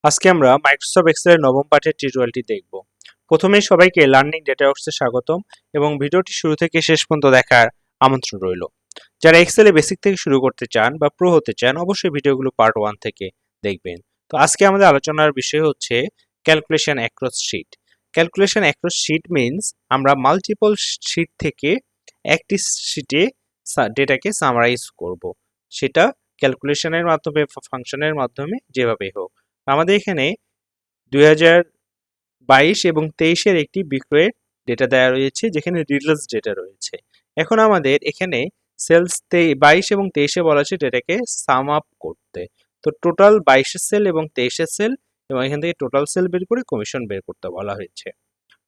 আজকে আমরা মাইক্রোসফট এক্সেলের নবম পাঠের টিউটোরিয়ালটি দেখব। প্রথমেই সবাইকে লার্নিং ডেটাওয়ার্কসে স্বাগতম এবং ভিডিওটি শুরু থেকে শেষ পর্যন্ত দেখার আমন্ত্রণ রইল। যারা এক্সেলে বেসিক থেকে শুরু করতে চান বা প্রো হতে চান অবশ্যই ভিডিওগুলো পার্ট 1 থেকে দেখবেন। তো আজকে আমাদের আলোচনার বিষয় হচ্ছে calculation across sheet. Calculation across sheet means আমরা মাল্টিপল শীট থেকে একটি শীটে ডেটাকে সামারাইজ করব। সেটা ক্যালকুলেশনের মাধ্যমে ফাংশনের মাধ্যমে যেভাবে হোক। আমাদের এখানে 2022 এবং 23-এর একটি বিক্রয়ের ডেটা দেওয়া রয়েছে যেখানে রিটেলস ডেটা রয়েছে। এখন আমাদের এখানে সেলস 22 এবং 23-এ বলা আছে ডেটাকে সাম আপ করতে। তো টোটাল 22-এর সেল এবং 23-এর সেল এবং এখান থেকে টোটাল সেল বের করে কমিশন বের করতে বলা হয়েছে।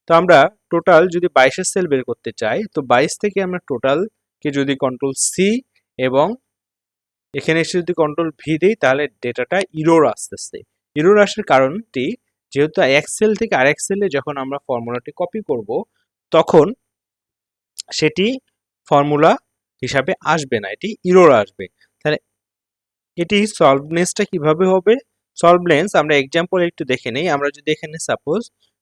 তো আমরা টোটাল যদি 22-এর সেল বের করতে চাই তো 22 থেকে আমরা টোটালকে যদি কন্ট্রোল সি এবং এখানে এসে যদি কন্ট্রোল ভি দিই তাহলে ডেটাটা ইরোর আসতেছে। ইরোর আসার কারণটি যেহেতু এক সেল থেকে আরেক সেলে যখন আমরা ফর্মুলাটি কপি করব তখন সেটি ফর্মুলা হিসাবে আসবে না, এটি ইরোর আসবে। তাহলে এটি সলভনেসটা কিভাবে হবে? সলভনেস আমরা এক্সাম্পল একটু দেখে নেই। আমরা যদি এখানে সাপোজ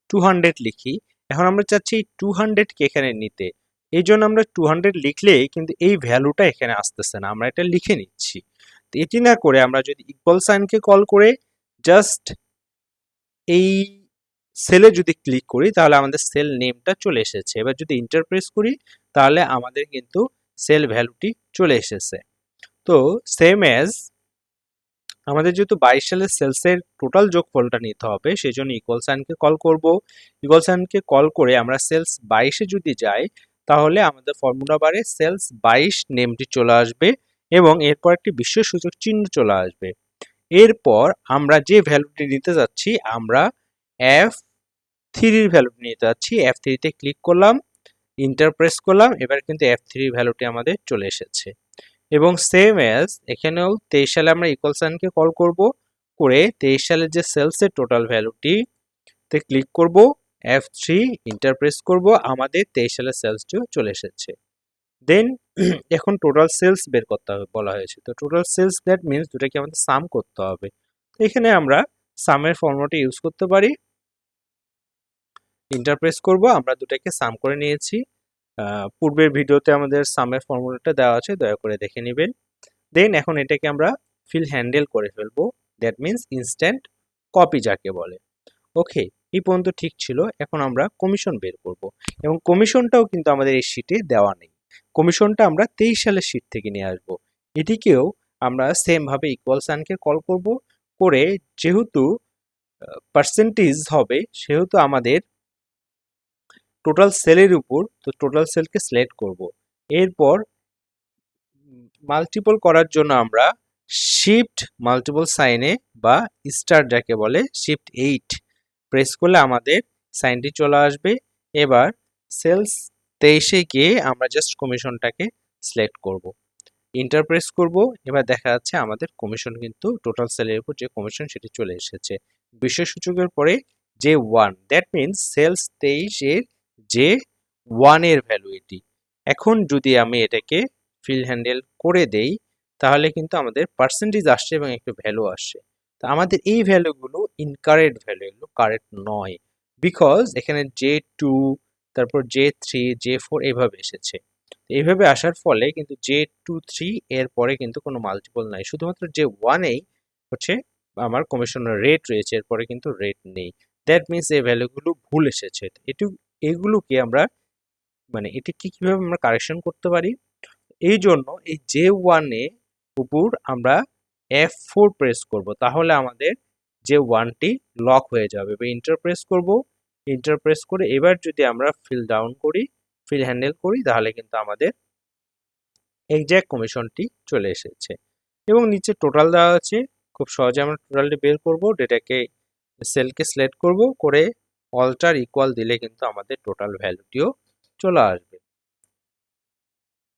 200 লিখি, এখন আমরা চাচ্ছি 200 কে এখানে নিতে। এই জন্য আমরা 200 লিখলেই কিন্তু এই ভ্যালুটা এখানে আসতেছে না, আমরা এটা লিখে নিচ্ছি। তো এটি না করে আমরা যদি ইকুয়াল সাইনকে কল করে জাস্ট এই সেলে যদি ক্লিক করি তাহলে আমাদের সেল নেমটা চলে এসেছে। এবার যদি ইন্টার প্রেস করি তাহলে আমাদের কিন্তু সেল ভ্যালুটি চলে এসেছে। তো সেম অ্যাজ আমাদের যেহেতু 22 সালের সেলসের টোটাল যোগফলটা নিতে হবে সেই জন্য ইকুয়াল সাইনকে কল করব। ইকুয়াল সাইনকে কল করে আমরা সেলস 22-এ যদি যাই তাহলে আমাদের ফর্মুলা বারে সেলস 22 নেমটি চলে আসবে এবং এরপর একটি বিস্ময়সূচক চিহ্ন চলে আসবে। এরপর আমরা যে ভ্যালুটি নিতে যাচ্ছি আমরা F3-র ভ্যালুটি নিতে যাচ্ছি। F3-তে ক্লিক করলাম, ইন্টার প্রেস করলাম, এবার কিন্তু F3 ভ্যালুটি আমাদের চলে এসেছে। এবং সেম অ্যাজ এখানেও 23 সালে আমরা ইকুয়াল সাইনকে কল করব, করে 23 সালের যে সেলসের টোটাল ভ্যালুটি তে ক্লিক করব, F3 ইন্টার প্রেস করব, আমাদের 23 সালের সেলসটিও চলে এসেছে। দেন এখন টোটাল সেলস বের করতে হবে বলা হয়েছে। তো টোটাল সেলস দ্যাট মিনস দুটাকে আমাদের সাম করতে হবে। তো এখানে আমরা সামের ফর্মুলাটি ইউজ করতে পারি। ইন্টার প্রেস করব, আমরা দুটাকে সাম করে নিয়েছি। পূর্বের ভিডিওতে আমাদের সামের ফর্মুলাটা দেওয়া আছে, দয়া করে দেখে নেবেন। দেন এখন এটাকে আমরা ফিল হ্যান্ডেল করে ফেলবো, দ্যাট মিনস ইনস্ট্যান্ট কপি যাকে বলে। ওকে, এই পর্যন্ত ঠিক ছিল। এখন আমরা কমিশন বের করব এবং কমিশনটাও কিন্তু আমাদের এই শীটে দেওয়া নেই। কমিশনটা আমরা 23 সালের শীট থেকে নিয়ে আসব। এটিকেও আমরা সেম ভাবে ইকুয়াল সাইনকে কল করব, করে যেহেতু পার্সেন্টেজ হবে সেহেতু আমাদের টোটাল সেলের উপর তো টোটাল সেলকে সিলেক্ট করব। এরপর মাল্টিপল করার জন্য আমরা শিফট মাল্টিপল সাইনে বা স্টার যাকে বলে শিফট 8 প্রেস করলে আমাদের সাইনটি চলে আসবে। এবার সেলস 23-এ গিয়ে আমরা জাস্ট কমিশনটাকে সিলেক্ট করব, ইন্টার প্রেস করব। এবার দেখা যাচ্ছে আমাদের কমিশন কিন্তু টোটাল সেলের উপর যে কমিশন সেটি চলে এসেছে। বিশেষ সূচকের পরে যে 1, দ্যাট মিনস সেলস 23-এর যে 1 এর ভ্যালু এটি। এখন যদি আমি এটাকে ফিল হ্যান্ডেল করে দেই তাহলে কিন্তু আমাদের পার্সেন্টেজ আসছে এবং একটু ভ্যালু আসছে। তো আমাদের এই ভ্যালুগুলো ইনকারেক্ট ভ্যালু, এগুলো কারেক্ট নয়, বিকজ এখানে J2 তারপর J3 J4 এইভাবে এসেছে। এইভাবে আসার ফলে কিন্তু J23 এর পরে কিন্তু কোনো মাল্টিপল নাই, শুধুমাত্র J1-এই হচ্ছে আমার কমিশনের রেট রয়েছে, এরপরে কিন্তু রেট নেই। দ্যাট মিনস এই ভ্যালুগুলো ভুল এসেছে। এগুলোকে আমরা মানে এটিকে কিভাবে আমরা কারেকশন করতে পারি? এই জন্য এই J1 এ উপর আমরা F4 প্রেস করব, তাহলে আমাদের J1টি লক হয়ে যাবে। বা ইন্টার প্রেস করব, ইন্টার প্রেস করে এবার যদি আমরা ফিল ডাউন করি, ফিল হ্যান্ডেল করি তাহলে কিন্তু আমাদের এক্সাক্ট কমিশনটি চলে এসেছে এবং নিচে টোটাল দেওয়া আছে। খুব সহজে আমরা টোটালটি বের করব, ডেটাকে সেলকে সিলেক্ট করব, করে অল্টার ইকুয়াল দিলে কিন্তু আমাদের টোটাল ভ্যালুটিও চলে আসবে।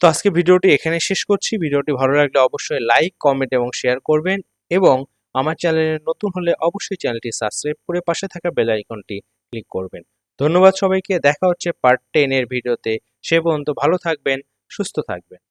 তো আজকে ভিডিওটি এখানে শেষ করছি। ভিডিওটি ভালো লাগলে অবশ্যই লাইক, কমেন্ট এবং শেয়ার করবেন এবং আমার চ্যানেলে নতুন হলে অবশ্যই চ্যানেলটি সাবস্ক্রাইব করে পাশে থাকা বেল আইকনটি ক্লিক করবেন। ধন্যবাদ সবাইকে, দেখা হচ্ছে পার্ট 10 এর ভিডিওতে। সে পর্যন্ত ভালো থাকবেন, সুস্থ থাকবেন।